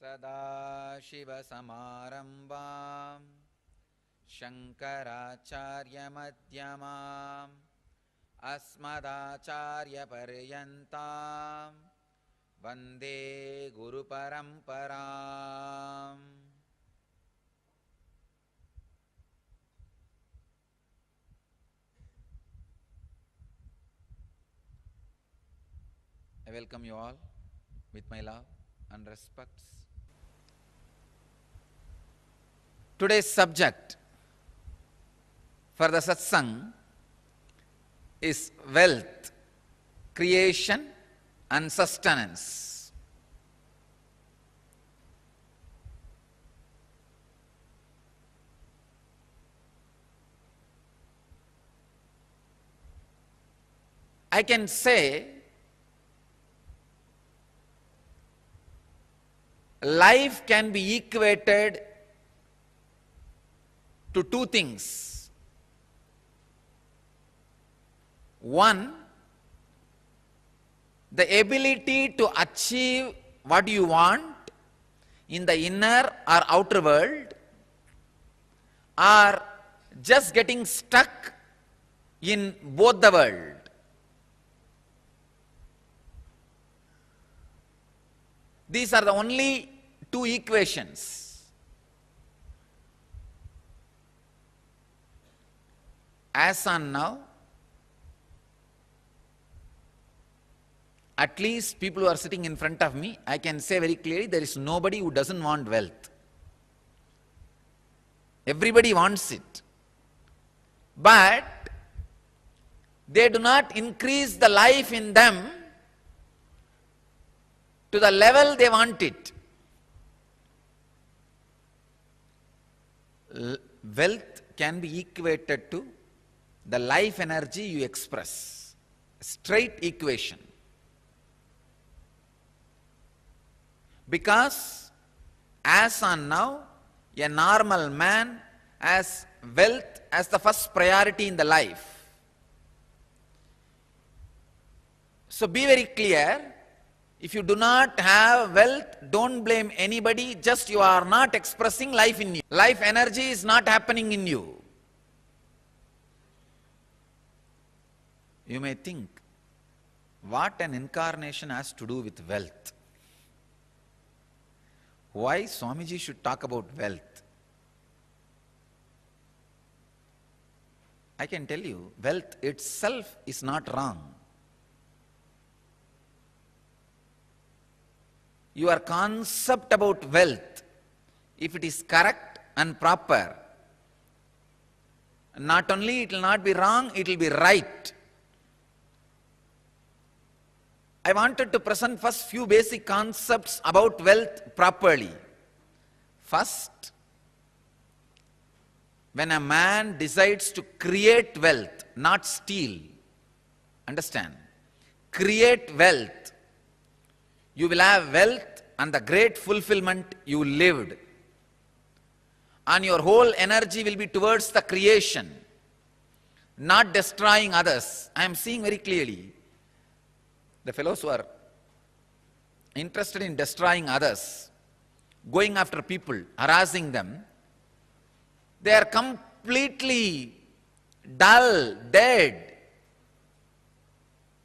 सदाशिवसमारम्भां शङ्कराचार्यमध्यमाम् अस्मदाचार्यपर्यन्तां वन्दे गुरुपरम्पराम्. I welcome you all with my love and respects. Today's subject for the satsang is wealth, creation and sustenance. I can say life can be equated to two things. One, the ability to achieve what you want in the inner or outer world, or just getting stuck in both the world. These are the only two equations. As on now, at least people who are sitting in front of me, I can say very clearly there is nobody who doesn't want wealth. Everybody wants it. But they do not increase the life in them to the level they want it. Wealth can be equated to the life energy you express. Straight equation. Because as on now, a normal man has wealth as the first priority in the life. So be very clear. If you do not have wealth, don't blame anybody, just you are not expressing life in you. Life energy is not happening in you. You may think, what an incarnation has to do with wealth? Why Swamiji should talk about wealth? I can tell you, wealth itself is not wrong. Your concept about wealth, if it is correct and proper, not only it will not be wrong, it will be right. I wanted to present first few basic concepts about wealth properly. First, when a man decides to create wealth, not steal, understand, create wealth, you will have wealth and the great fulfillment you lived. And your whole energy will be towards the creation, not destroying others. I am seeing very clearly. The fellows who are interested in destroying others, going after people, harassing them, they are completely dull, dead.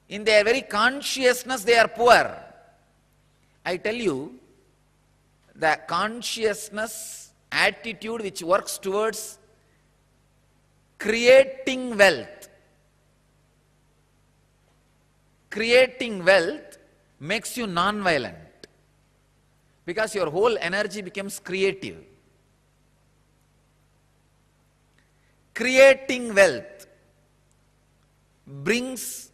In their very consciousness, they are poor. I tell you, the consciousness attitude which works towards creating wealth, makes you non-violent, because your whole energy becomes creative. Creating wealth brings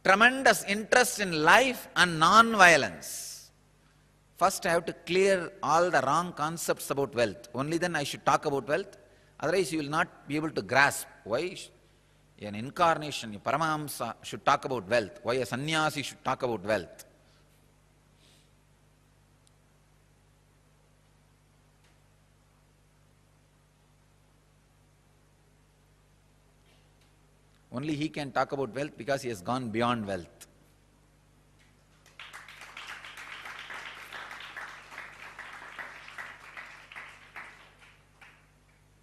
tremendous interest in life and non-violence. First I have to clear all the wrong concepts about wealth. Only then I should talk about wealth. Otherwise you will not be able to grasp why an incarnation, a Paramahamsa should talk about wealth, why a sannyasi should talk about wealth. Only he can talk about wealth because he has gone beyond wealth.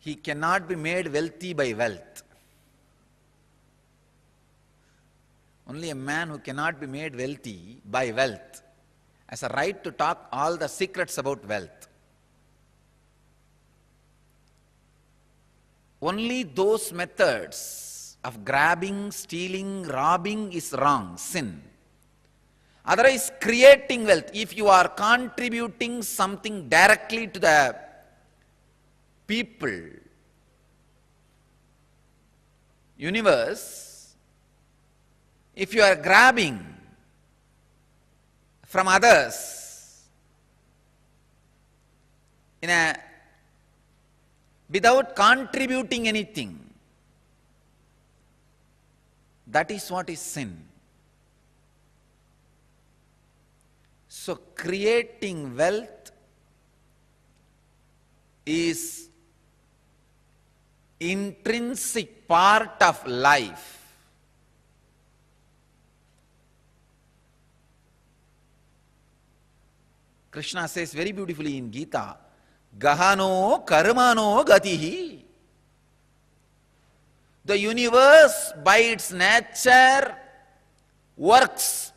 he cannot be made wealthy by wealth. Only a man who cannot be made wealthy by wealth has a right to talk all the secrets about wealth. Only those methods of grabbing, stealing, robbing is wrong, sin. Otherwise, creating wealth, if you are contributing something directly to the people, universe, if you are grabbing from others without contributing anything, that is what is sin. So creating wealth is intrinsic part of life. Krishna says very beautifully in Gita, Gahano karmano gatihi. The universe by its nature works.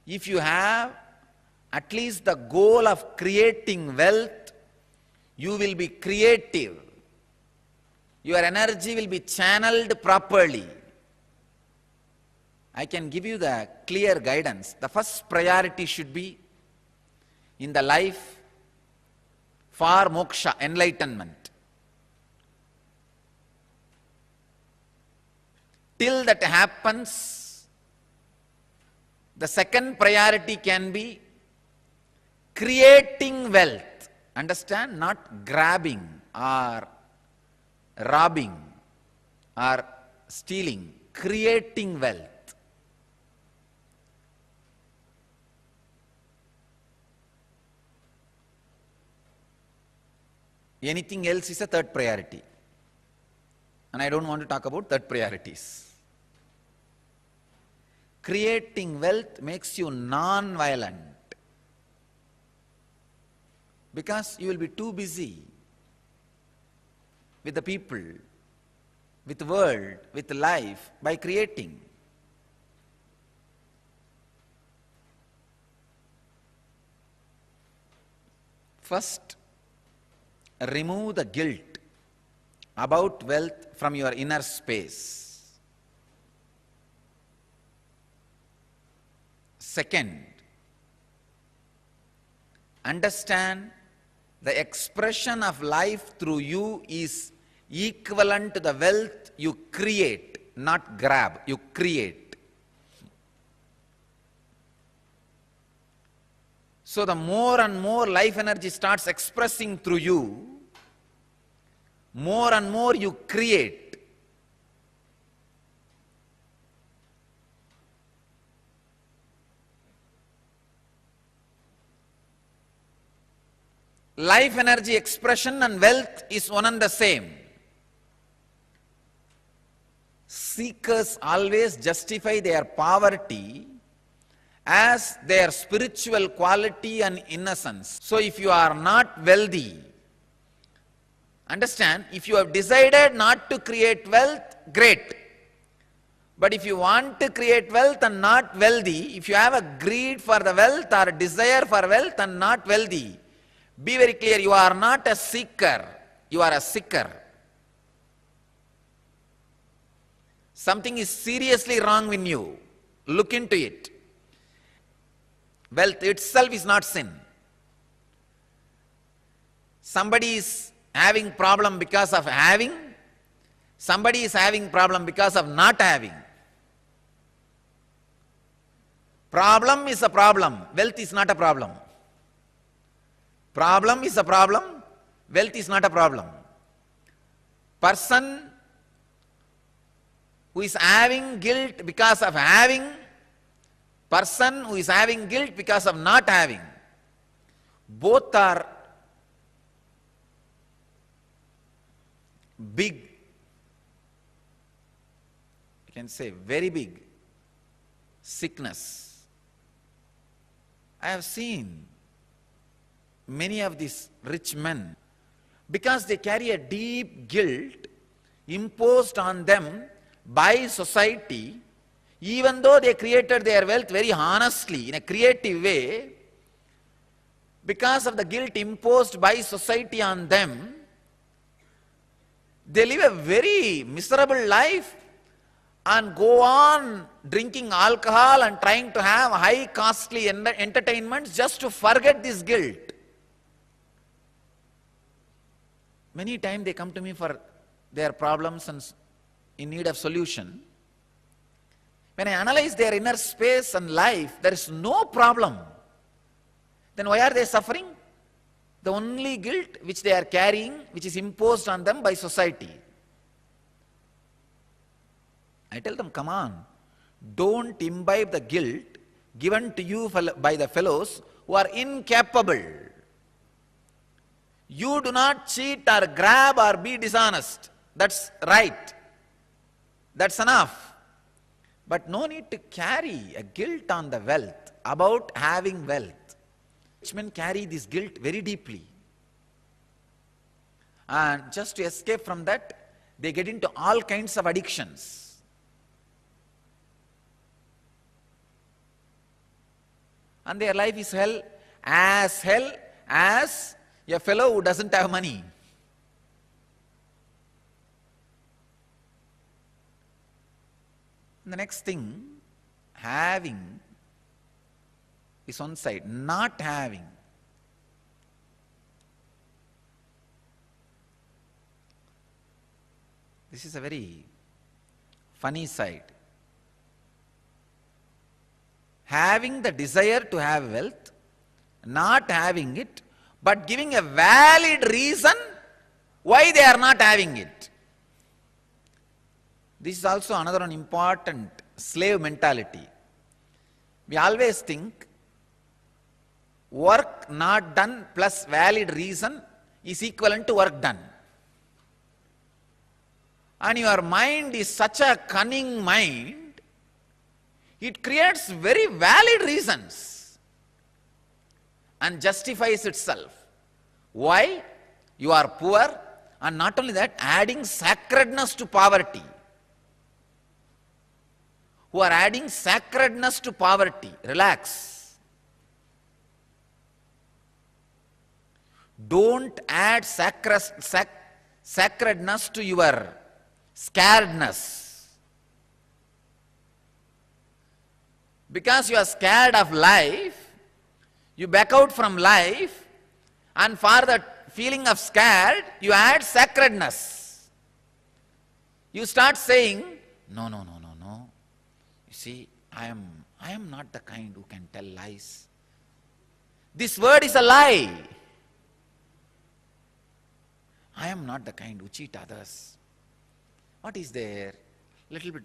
If you have at least the goal of creating wealth, you will be creative. Your energy will be channeled properly. I can give you the clear guidance. The first priority should be in the life for moksha, enlightenment. Till that happens, the second priority can be creating wealth. Understand? Not grabbing or robbing or stealing. Creating wealth. Anything else is a third priority. And I don't want to talk about third priorities. Creating wealth makes you non-violent because you will be too busy with the people, with the world, with life by creating. First, remove the guilt about wealth from your inner space. Second, understand the expression of life through you is equivalent to the wealth you create, not grab, you create. So the more and more life energy starts expressing through you, more and more you create. Life energy expression and wealth is one and the same. Seekers always justify their poverty as their spiritual quality and innocence. So if you are not wealthy, understand, if you have decided not to create wealth, great. But if you want to create wealth and not wealthy, if you have a greed for the wealth or a desire for wealth and not wealthy, be very clear, you are not a seeker, you are a seeker. Something is seriously wrong in you. Look into it. Wealth itself is not sin. Somebody is having problem because of having, somebody is having problem because of not having. Problem is a problem, wealth is not a problem. Problem is a problem, wealth is not a problem. Person who is having guilt because of having, person who is having guilt because of not having, both are big, you can say very big sickness. I have seen many of these rich men, because they carry a deep guilt imposed on them by society, even though they created their wealth very honestly, in a creative way, because of the guilt imposed by society on them, they live a very miserable life and go on drinking alcohol and trying to have high costly entertainments just to forget this guilt. Many times they come to me for their problems and in need of solution. When I analyze their inner space and life, there is no problem. Then why are they suffering? The only guilt which they are carrying, which is imposed on them by society. I tell them, come on, don't imbibe the guilt given to you by the fellows who are incapable. You do not cheat or grab or be dishonest. That's right. That's enough. But no need to carry a guilt on the wealth, about having wealth. Rich men carry this guilt very deeply. And just to escape from that, they get into all kinds of addictions. And their life is hell as a fellow who doesn't have money. And the next thing, having is one side, not having. This is a very funny side. Having the desire to have wealth, not having it, but giving a valid reason why they are not having it. This is also another one important slave mentality. We always think work not done plus valid reason is equivalent to work done. And your mind is such a cunning mind, it creates very valid reasons and justifies itself. Why? You are poor, and not only that, adding sacredness to poverty. Who are adding sacredness to poverty. Relax. Don't add sacredness to your scaredness. Because you are scared of life, you back out from life, and for the feeling of scared, you add sacredness. You start saying, no. You see, I am not the kind who can tell lies. This word is a lie. I am not the kind who cheat others. What is there? Little bit,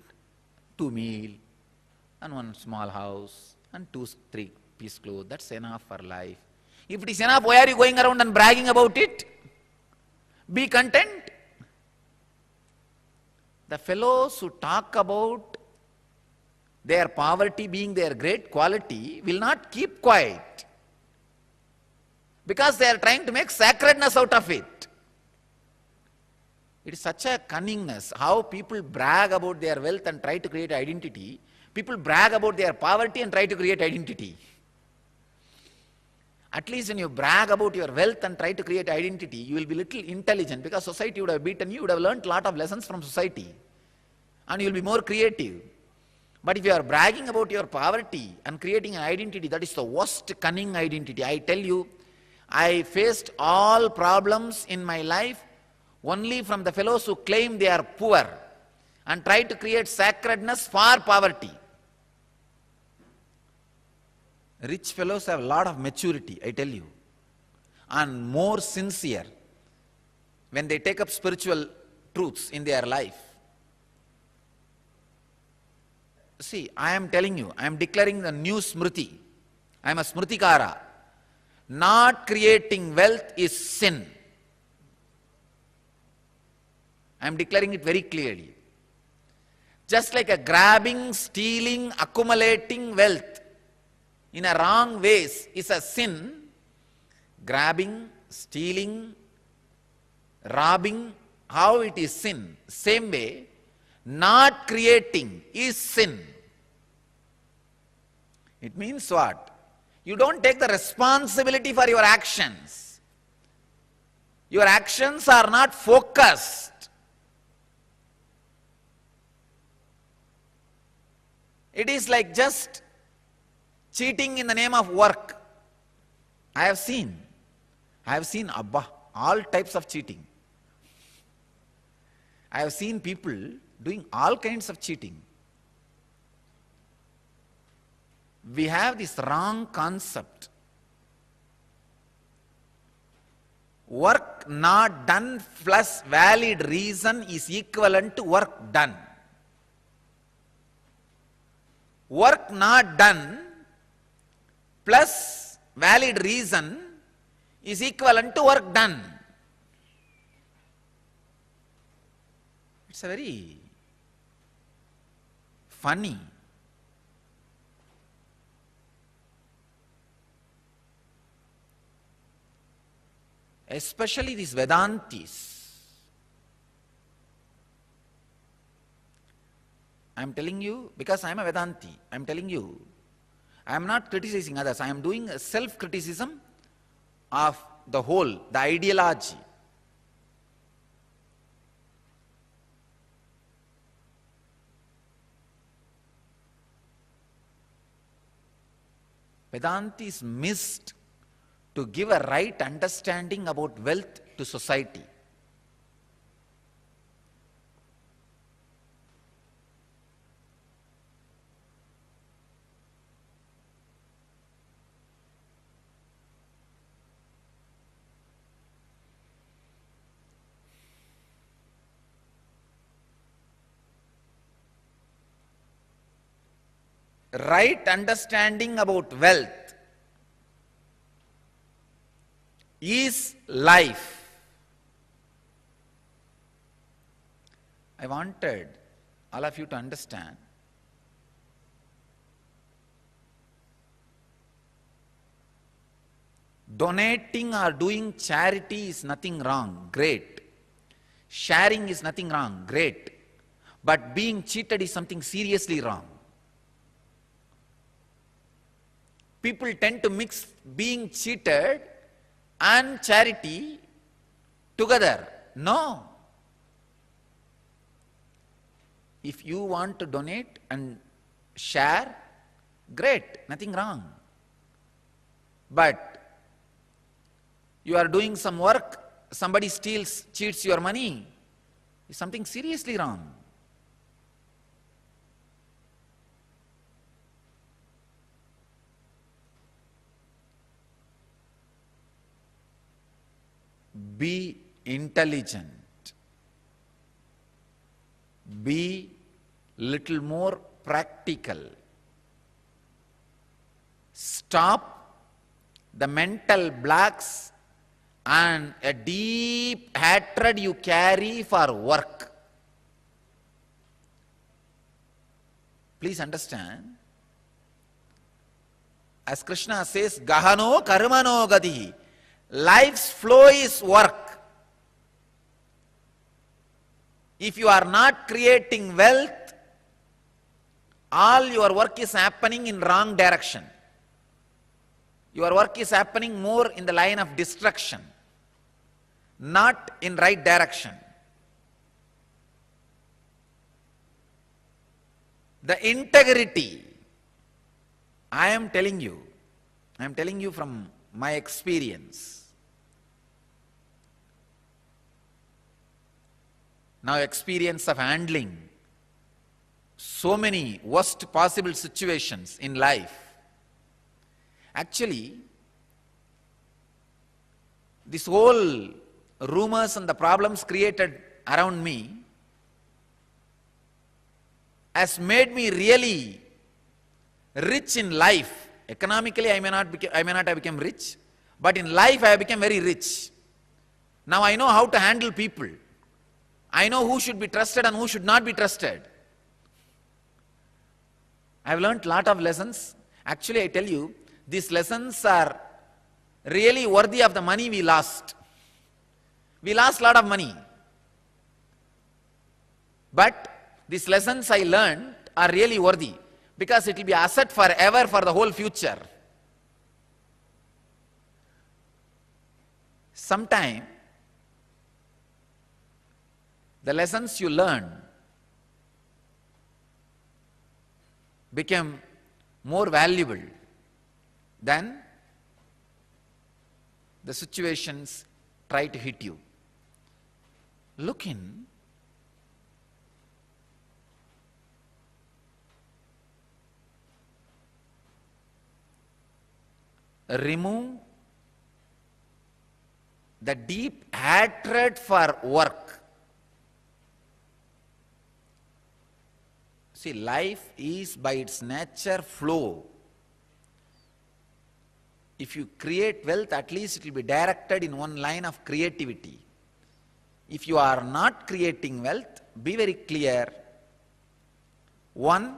2 meal, and 1 small house, and 2-3 piece clothes. That's enough for life. If it is enough, why are you going around and bragging about it? Be content. The fellows who talk about their poverty being their great quality will not keep quiet, because they are trying to make sacredness out of it. It is such a cunningness, how people brag about their wealth and try to create identity. People brag about their poverty and try to create identity. At least when you brag about your wealth and try to create identity, you will be little intelligent, because society would have beaten you, would have learnt a lot of lessons from society, and you will be more creative. But if you are bragging about your poverty and creating an identity, that is the worst cunning identity. I tell you, I faced all problems in my life only from the fellows who claim they are poor and try to create sacredness for poverty. Rich fellows have a lot of maturity, I tell you, and more sincere when they take up spiritual truths in their life. See, I am telling you, I am declaring the new Smriti. I am a Smritikara. Not creating wealth is sin. I am declaring it very clearly. Just like a grabbing, stealing, accumulating wealth in a wrong ways is a sin, grabbing, stealing, robbing, how it is sin. Same way, not creating is sin. It means what? You don't take the responsibility for your actions. Your actions are not focused. It is like just cheating in the name of work. I have seen Abba, all types of cheating. I have seen people doing all kinds of cheating. We have this wrong concept. Work not done plus valid reason is equivalent to work done. Work not done plus valid reason is equivalent to work done. It's a very funny. Especially these Vedantis. I am telling you, because I am a Vedanti, I am telling you, I am not criticizing others, I am doing a self-criticism of the whole, the ideology. Vedantis missed to give a right understanding about wealth to society. Right understanding about wealth is life. I wanted all of you to understand donating or doing charity is nothing wrong, great. Sharing is nothing wrong, great. But being cheated is something seriously wrong. People tend to mix being cheated and charity together. No. If you want to donate and share, great, nothing wrong. But you are doing some work, somebody steals, cheats your money, is something seriously wrong. Be intelligent. Be little more practical. Stop the mental blocks and a deep hatred you carry for work. Please understand, as Krishna says, Gahano karmano gadihi. Life's flow is work. If you are not creating wealth, all your work is happening in wrong direction. Your work is happening more in the line of destruction, not in right direction. The integrity, I am telling you from my experience. Now experience of handling so many worst possible situations in life. Actually, this whole rumors and the problems created around me has made me really rich in life. Economically, I may not have become rich, but in life I have become very rich. Now I know how to handle people. I know who should be trusted and who should not be trusted. I have learned a lot of lessons. Actually, I tell you, these lessons are really worthy of the money we lost. We lost a lot of money. But these lessons I learned are really worthy because it will be asset forever for the whole future. Sometime, the lessons you learn become more valuable than the situations try to hit you. Look in. Remove the deep hatred for work. See, life is by its nature flow. If you create wealth, at least it will be directed in one line of creativity. If you are not creating wealth, be very clear. One,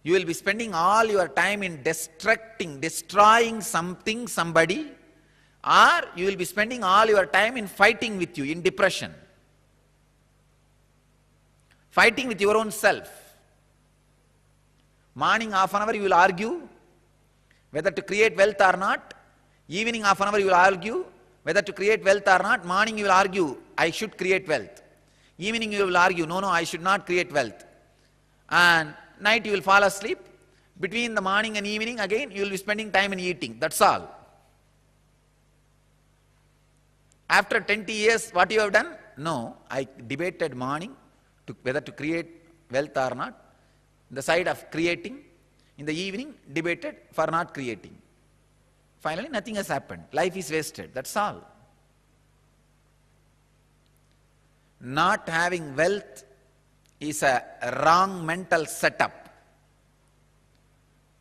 you will be spending all your time in destroying something, somebody, or you will be spending all your time in fighting with you, in depression. Fighting with your own self. Morning half an hour you will argue whether to create wealth or not. Evening half an hour you will argue whether to create wealth or not. Morning you will argue, I should create wealth. Evening you will argue, no, I should not create wealth. And night you will fall asleep. Between the morning and evening again you will be spending time in eating. That's all. After 20 years, what you have done? No, I debated morning whether to create wealth or not. The side of creating. In the evening, debated for not creating. Finally, nothing has happened. Life is wasted. That's all. Not having wealth is a wrong mental setup.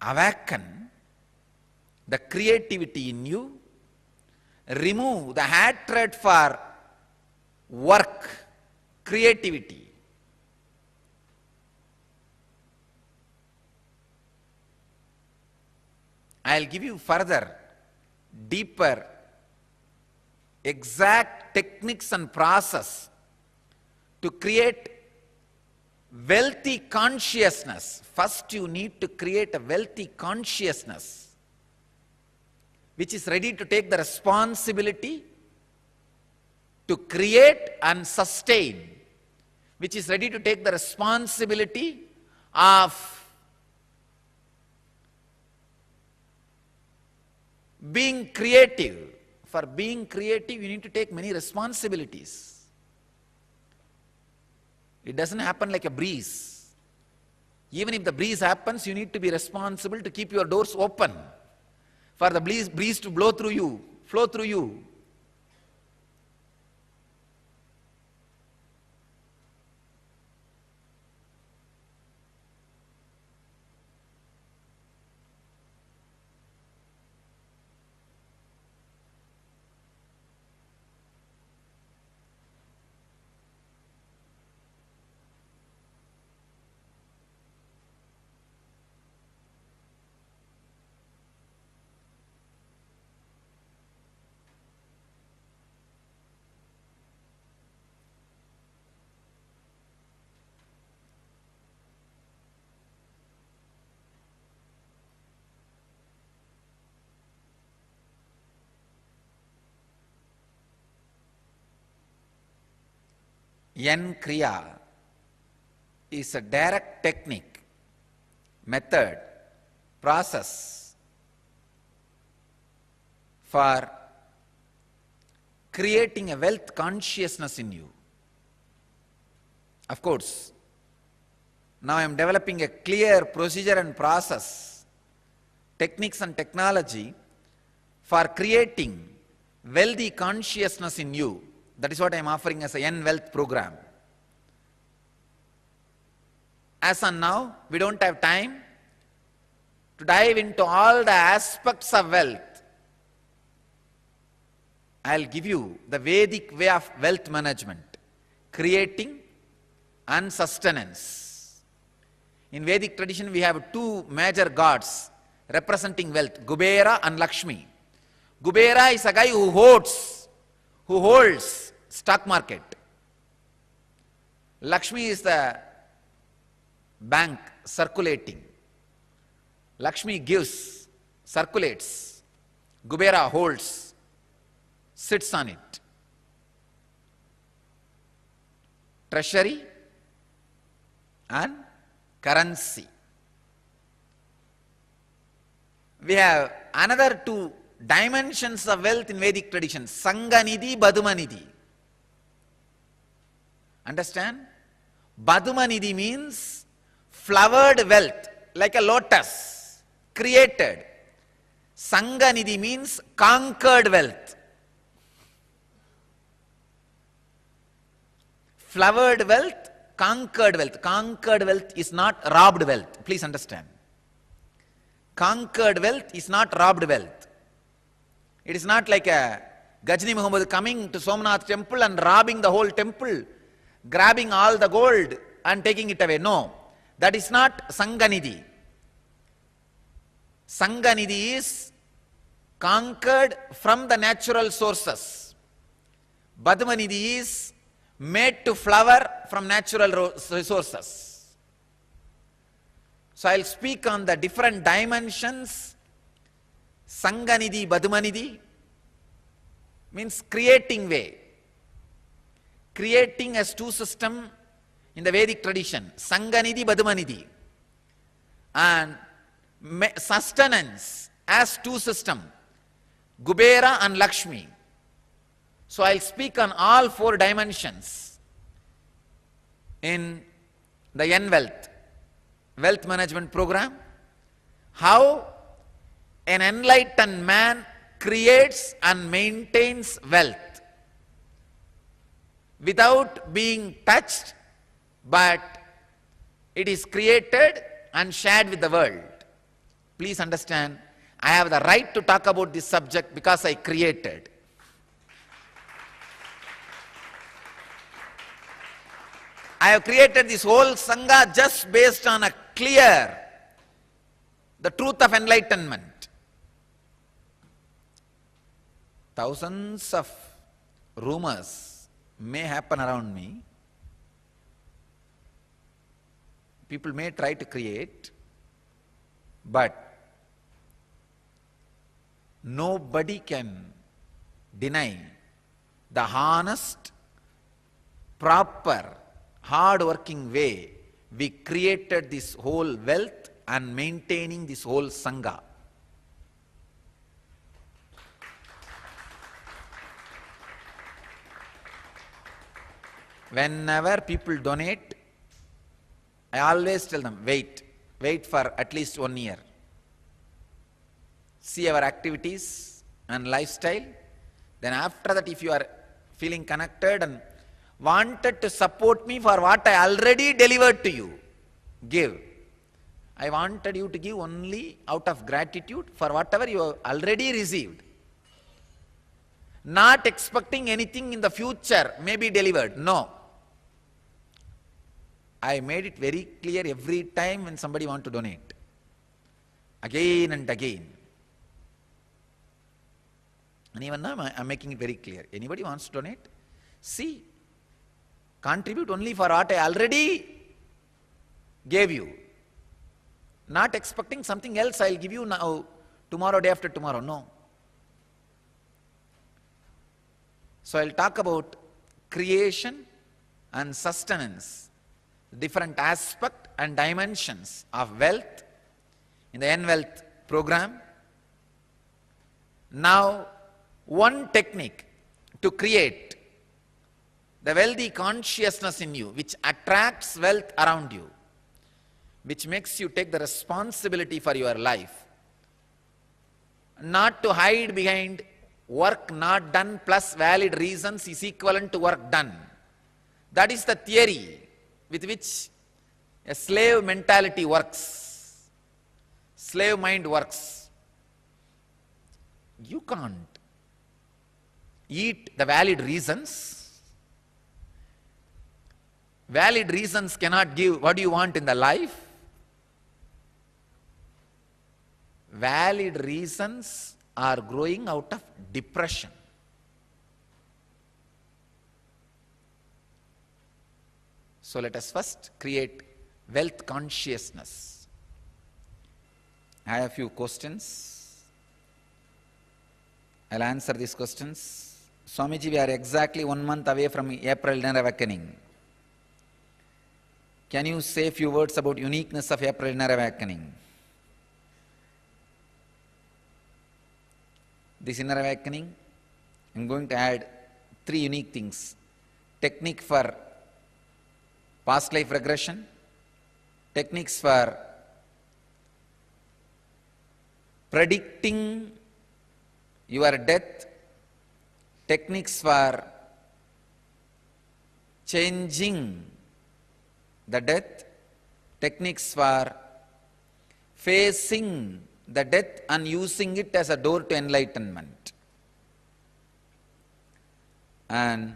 Awaken the creativity in you. Remove the hatred for work, creativity. I'll give you further, deeper, exact techniques and process to create wealthy consciousness. First you need to create a wealthy consciousness which is ready to take the responsibility to create and sustain, which is ready to take the responsibility of being creative. For being creative, you need to take many responsibilities. It doesn't happen like a breeze. Even if the breeze happens, you need to be responsible to keep your doors open for the breeze to blow through you, flow through you. Yen Kriya is a direct technique, method, process for creating a wealth consciousness in you. Of course, now I am developing a clear procedure and process, techniques and technology for creating wealthy consciousness in you. That is what I am offering as a Yen Wealth program. As on now, we don't have time to dive into all the aspects of wealth. I'll give you the Vedic way of wealth management, creating and sustenance. In Vedic tradition, we have two major gods representing wealth, Kubera and Lakshmi. Kubera is a guy who holds stock market. Lakshmi is the bank circulating. Lakshmi gives, circulates. Kubera holds, sits on it. Treasury and currency. We have another two dimensions of wealth in Vedic tradition. Sanganidhi, Badumanidhi. Understand? Badumanidhi means flowered wealth, like a lotus, created. Sanganidhi means conquered wealth. Flowered wealth, conquered wealth. Conquered wealth is not robbed wealth. Please understand. Conquered wealth is not robbed wealth. It is not like a Gajni Muhammad coming to Somnath temple and robbing the whole temple, grabbing all the gold and taking it away. No, that is not Sanganidhi. Sanganidhi is conquered from the natural sources. Badmanidhi is made to flower from natural resources. So I will speak on the different dimensions. Sanganidhi, Badmanidhi means creating way. Creating as two system in the Vedic tradition. Sanganidhi, Badmanidhi. And sustenance as two system. Kubera and Lakshmi. So I will speak on all four dimensions in the wealth management program. How an enlightened man creates and maintains wealth without being touched, but it is created and shared with the world. Please understand, I have the right to talk about this subject because I created. I have created this whole Sangha just based on a clear, the truth of enlightenment. Thousands of rumors may happen around me. People may try to create, but nobody can deny the honest, proper, hard-working way we created this whole wealth and maintaining this whole Sangha. Whenever people donate, I always tell them, wait for at least 1 year. See our activities and lifestyle. Then after that, if you are feeling connected and wanted to support me for what I already delivered to you, give. I wanted you to give only out of gratitude for whatever you have already received. Not expecting anything in the future may be delivered. No. I made it very clear every time when somebody wants to donate. Again and again. And even now I am making it very clear. Anybody wants to donate? See, contribute only for what I already gave you. Not expecting something else I will give you now, tomorrow, day after tomorrow. No. So I will talk about creation and sustenance, different aspects and dimensions of wealth in the Wealth program. Now, one technique to create the wealthy consciousness in you, which attracts wealth around you, which makes you take the responsibility for your life, not to hide behind work not done plus valid reasons is equivalent to work done. That is the theory with which a slave mentality works, slave mind works. You can't eat the valid reasons. Valid reasons cannot give what you want in the life. Valid reasons are growing out of depression. So let us first create wealth consciousness. I have a few questions. I'll answer these questions. Swamiji, we are exactly 1 month away from April Inner Awakening. Can you say a few words about uniqueness of April Inner Awakening? This Inner Awakening, I'm going to add 3 unique things. Technique for past life regression, techniques for predicting your death, techniques for changing the death, techniques for facing the death and using it as a door to enlightenment, and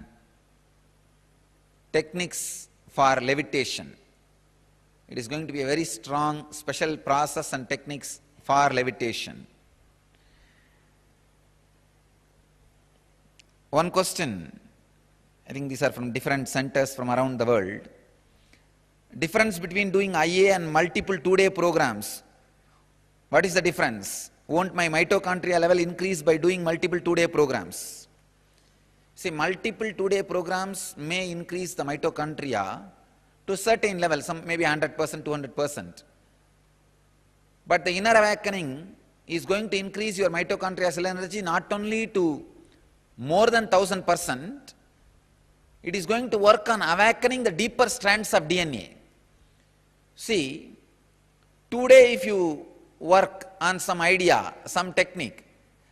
techniques for levitation. It is going to be a very strong special process and techniques for levitation. One question, I think these are from different centers from around the world. Difference between doing IA and multiple 2-day programs. What is the difference? Won't my mitochondria level increase by doing multiple 2-day programs? See, multiple 2-day programs may increase the mitochondria to a certain level, some maybe 100%, 200%. But the inner awakening is going to increase your mitochondrial cell energy not only to more than 1000%, it is going to work on awakening the deeper strands of DNA. See, today if you work on some idea, some technique,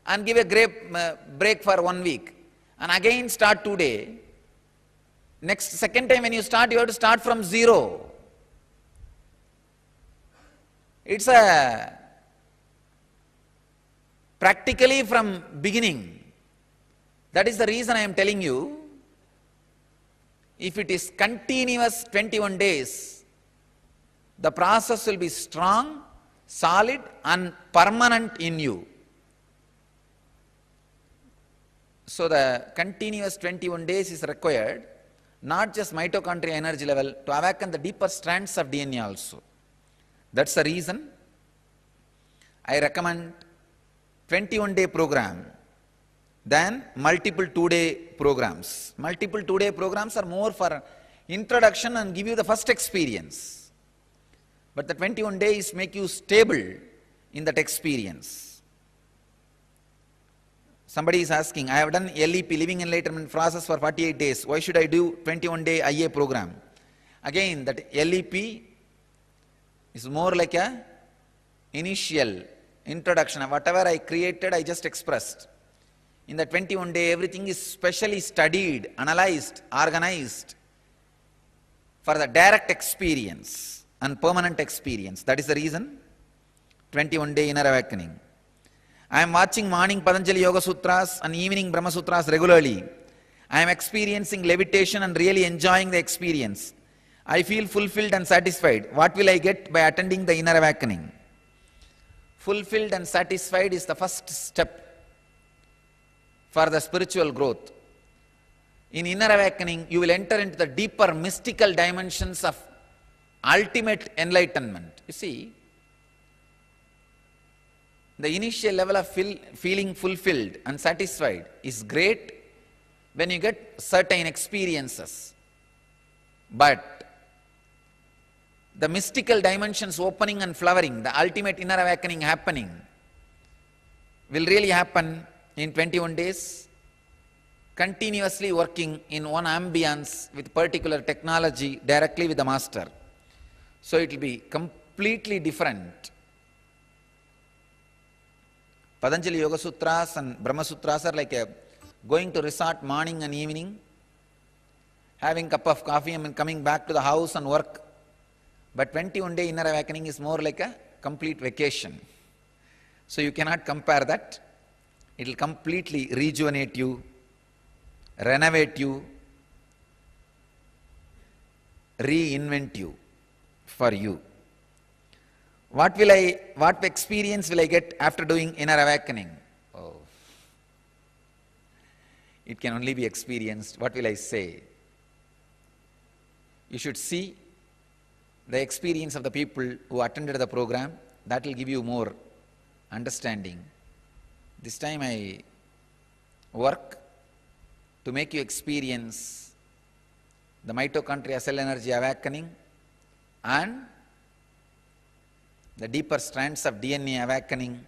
and give a break for 1 week, and again start today, second time when you start, you have to start from zero. It's practically from beginning. That is the reason I am telling you, if it is continuous 21 days, the process will be strong, solid and permanent in you. So the continuous 21 days is required, not just mitochondria energy level, to awaken the deeper strands of DNA also. That's the reason I recommend 21-day program than multiple 2-day programs. Multiple 2-day programs are more for introduction and give you the first experience. But the 21 days make you stable in that experience. Somebody is asking, I have done LEP, Living Enlightenment process for 48 days. Why should I do 21-day IA program? Again, that LEP is more like a initial introduction. Whatever I created, I just expressed. In the 21-day, everything is specially studied, analyzed, organized for the direct experience and permanent experience. That is the reason 21-day inner awakening. I am watching morning Patanjali Yoga Sutras and evening Brahma Sutras regularly. I am experiencing levitation and really enjoying the experience. I feel fulfilled and satisfied. What will I get by attending the inner awakening? Fulfilled and satisfied is the first step for the spiritual growth. In inner awakening, you will enter into the deeper mystical dimensions of ultimate enlightenment. You see, the initial level of feeling fulfilled and satisfied is great when you get certain experiences. But the mystical dimensions opening and flowering, the ultimate inner awakening happening, will really happen in 21 days, continuously working in one ambience with particular technology directly with the master. So it will be completely different. Patanjali Yoga Sutras and Brahma Sutras are like going to resort morning and evening, having a cup of coffee and coming back to the house and work. But 21-day inner awakening is more like a complete vacation. So you cannot compare that. It will completely rejuvenate you, renovate you, reinvent you for you. What experience will I get after doing inner awakening? Oh, It can only be experienced. What will I say? You should see the experience of the people who attended the program. That will give you more understanding. This time I work to make you experience the mitochondria cell energy awakening and the deeper strands of DNA awakening.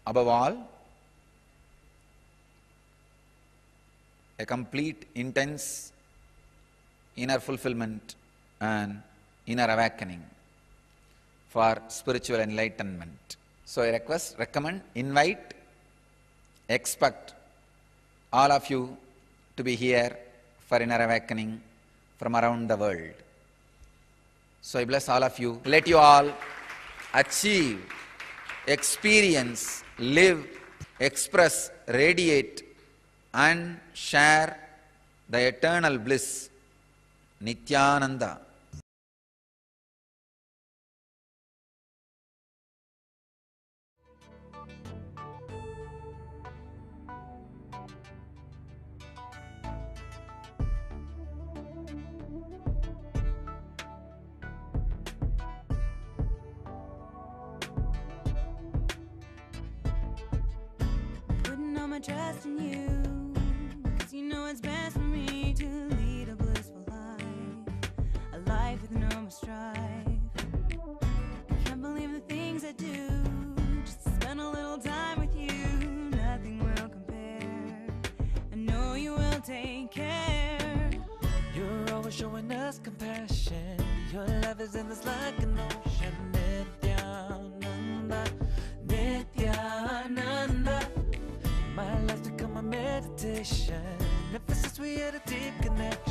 Above all, a complete, intense inner fulfillment and inner awakening for spiritual enlightenment. So I recommend, invite, expect all of you to be here for inner awakening from around the world. So I bless all of you. Let you all achieve, experience, live, express, radiate, and share the eternal bliss, Nityananda. Trust in you, 'cause you know it's best for me to lead a blissful life, a life with no more strife. Can't believe the things I do, just to spend a little time with you. Nothing will compare, I know you will take care. You're always showing us compassion, your love is endless like an ocean. Nityananda, Nityananda. My life's become a meditation. Ever since we had a deep connection.